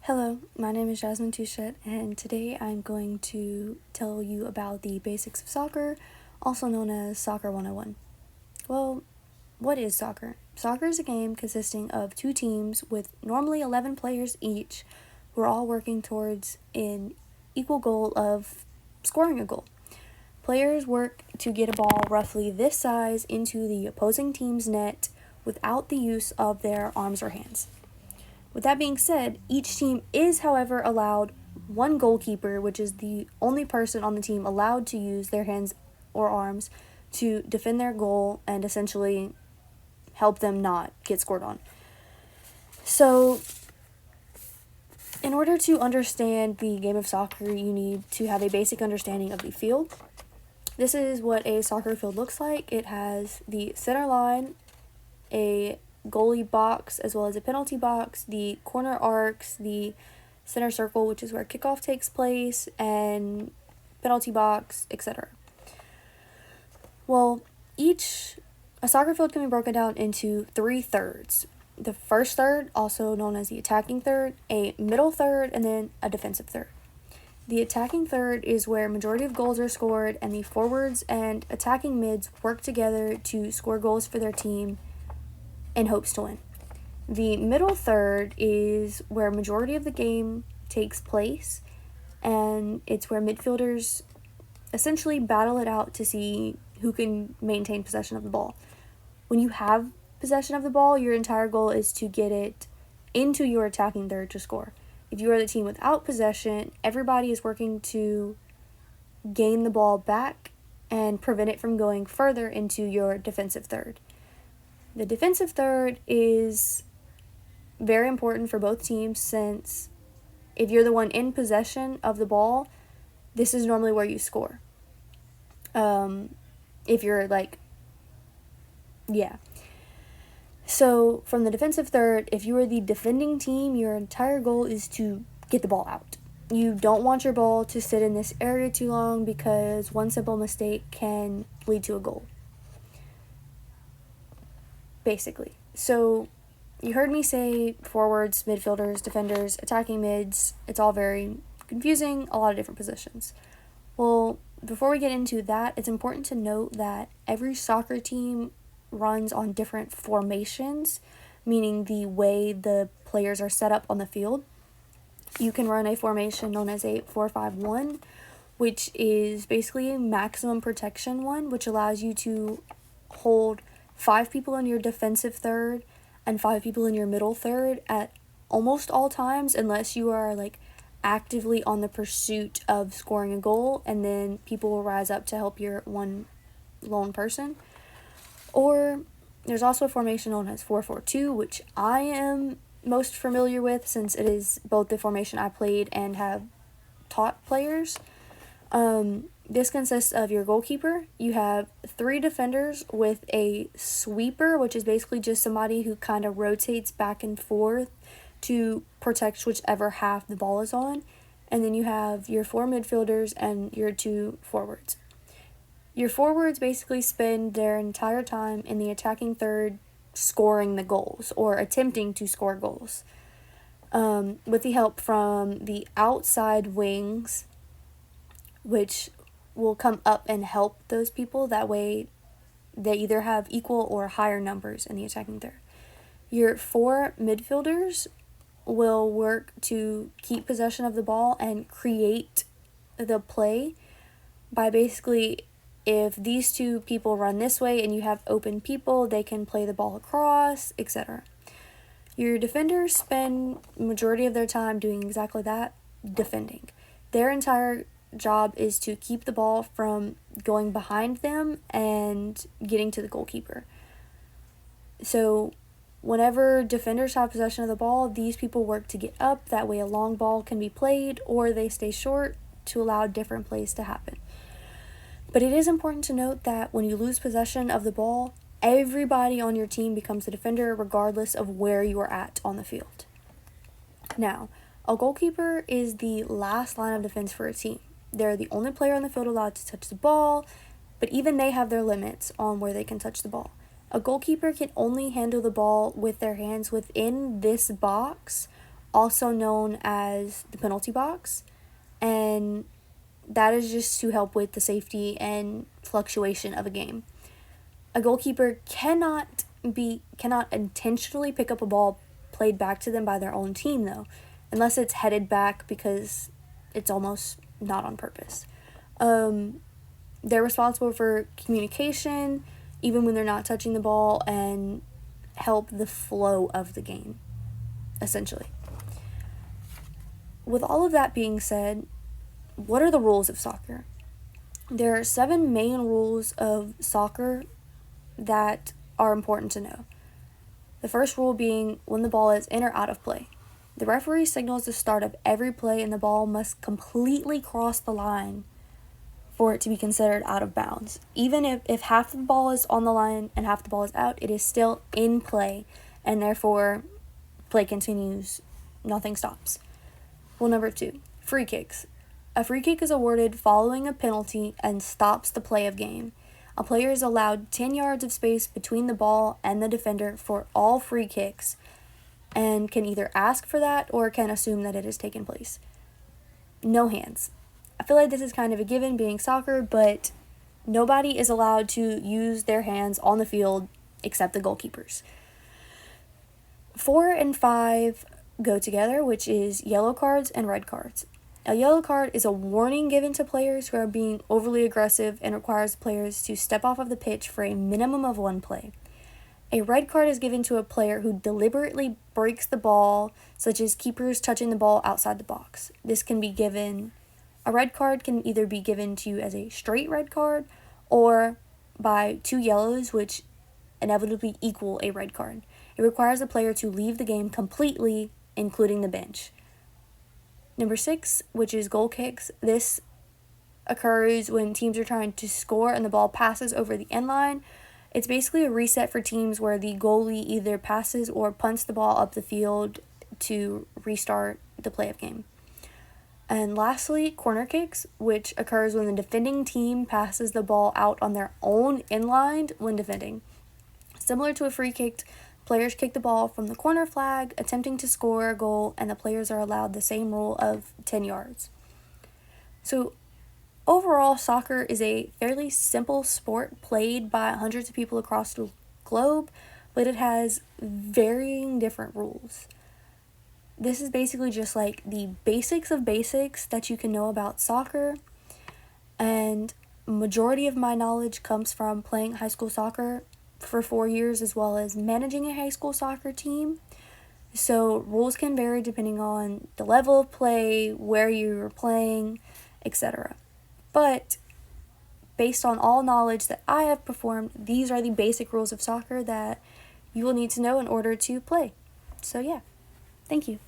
Hello, my name is Jasmine Touchette, and today I'm going to tell you about the basics of soccer, also known as Soccer 101. Well, what is soccer? Soccer is a game consisting of two teams with normally 11 players each who are all working towards an equal goal of scoring a goal. Players work to get a ball roughly this size into the opposing team's net without the use of their arms or hands. With that being said, each team is, however, allowed one goalkeeper, which is the only person on the team allowed to use their hands or arms to defend their goal and essentially help them not get scored on. So, in order to understand the game of soccer, you need to have a basic understanding of the field. This is what a soccer field looks like. It has the center line, a goalie box as well as a penalty box, the corner arcs, the center circle, which is where kickoff takes place, and penalty box, etc. Well, a soccer field can be broken down into 3 thirds. The first third, also known as the attacking third, a middle third, and then a defensive third. The attacking third is where majority of goals are scored, and the forwards and attacking mids work together to score goals for their team in hopes to win. The middle third is where majority of the game takes place, and it's where midfielders essentially battle it out to see who can maintain possession of the ball. When you have possession of the ball, your entire goal is to get it into your attacking third to score. If you are the team without possession, everybody is working to gain the ball back and prevent it from going further into your defensive third. The defensive third is very important for both teams, since if you're the one in possession of the ball, this is normally where you score. If you're So from the defensive third, if you are the defending team, your entire goal is to get the ball out. You don't want your ball to sit in this area too long, because one simple mistake can lead to a goal. Basically. So you heard me say forwards, midfielders, defenders, attacking mids. It's all very confusing, a lot of different positions. Well, before we get into that, it's important to note that every soccer team runs on different formations, meaning the way the players are set up on the field. You can run a formation known as a 4-5-1, which is basically a maximum protection one, which allows you to hold 5 people in your defensive third and 5 people in your middle third at almost all times, unless you are actively on the pursuit of scoring a goal, and then people will rise up to help your one lone person. Or there's also a formation known as 4-4-2, which I am most familiar with, since it is both the formation I played and have taught players. This consists of your goalkeeper. You have 3 defenders with a sweeper, which is basically just somebody who kind of rotates back and forth to protect whichever half the ball is on. And then you have your 4 midfielders and your 2 forwards. Your forwards basically spend their entire time in the attacking third scoring the goals, or attempting to score goals, with the help from the outside wings, which will come up and help those people. That way they either have equal or higher numbers in the attacking third. Your 4 midfielders will work to keep possession of the ball and create the play by basically, if these 2 people run this way and you have open people, they can play the ball across, etc. Your defenders spend majority of their time doing exactly that, defending. Their entire job is to keep the ball from going behind them and getting to the goalkeeper. So whenever defenders have possession of the ball, these people work to get up. That way a long ball can be played, or they stay short to allow different plays to happen. But it is important to note that when you lose possession of the ball, everybody on your team becomes a defender, regardless of where you are at on the field. Now, a goalkeeper is the last line of defense for a team. They're the only player on the field allowed to touch the ball, but even they have their limits on where they can touch the ball. A goalkeeper can only handle the ball with their hands within this box, also known as the penalty box, and that is just to help with the safety and fluctuation of a game. A goalkeeper cannot intentionally pick up a ball played back to them by their own team, though, unless it's headed back, because it's almost not on purpose. They're responsible for communication, even when they're not touching the ball, and help the flow of the game, essentially. With all of that being said, what are the rules of soccer? There are 7 main rules of soccer that are important to know. The first rule being when the ball is in or out of play. The referee signals the start of every play, and the ball must completely cross the line for it to be considered out of bounds. Even if half the ball is on the line and half the ball is out, it is still in play, and therefore play continues, nothing stops. Rule number 2, free kicks. A free kick is awarded following a penalty and stops the play of game. A player is allowed 10 yards of space between the ball and the defender for all free kicks, and can either ask for that or can assume that it has taken place. No hands. I feel like this is kind of a given being soccer, but nobody is allowed to use their hands on the field except the goalkeepers. 4 and 5 go together, which is yellow cards and red cards. A yellow card is a warning given to players who are being overly aggressive and requires players to step off of the pitch for a minimum of 1 play. A red card is given to a player who deliberately breaks the ball, such as keepers touching the ball outside the box. A red card can either be given to you as a straight red card or by 2 yellows, which inevitably equal a red card. It requires the player to leave the game completely, including the bench. Number 6, which is goal kicks. This occurs when teams are trying to score and the ball passes over the end line. It's basically a reset for teams where the goalie either passes or punts the ball up the field to restart the play of game. And lastly, corner kicks, which occurs when the defending team passes the ball out on their own end line when defending. Similar to a free kick, players kick the ball from the corner flag, attempting to score a goal, and the players are allowed the same rule of 10 yards. So, overall, soccer is a fairly simple sport played by hundreds of people across the globe, but it has varying different rules. This is basically just like the basics of basics that you can know about soccer, and majority of my knowledge comes from playing high school soccer for 4 years, as well as managing a high school soccer team. So rules can vary depending on the level of play, where you're playing, etc. But based on all knowledge that I have performed, these are the basic rules of soccer that you will need to know in order to play. So yeah, thank you.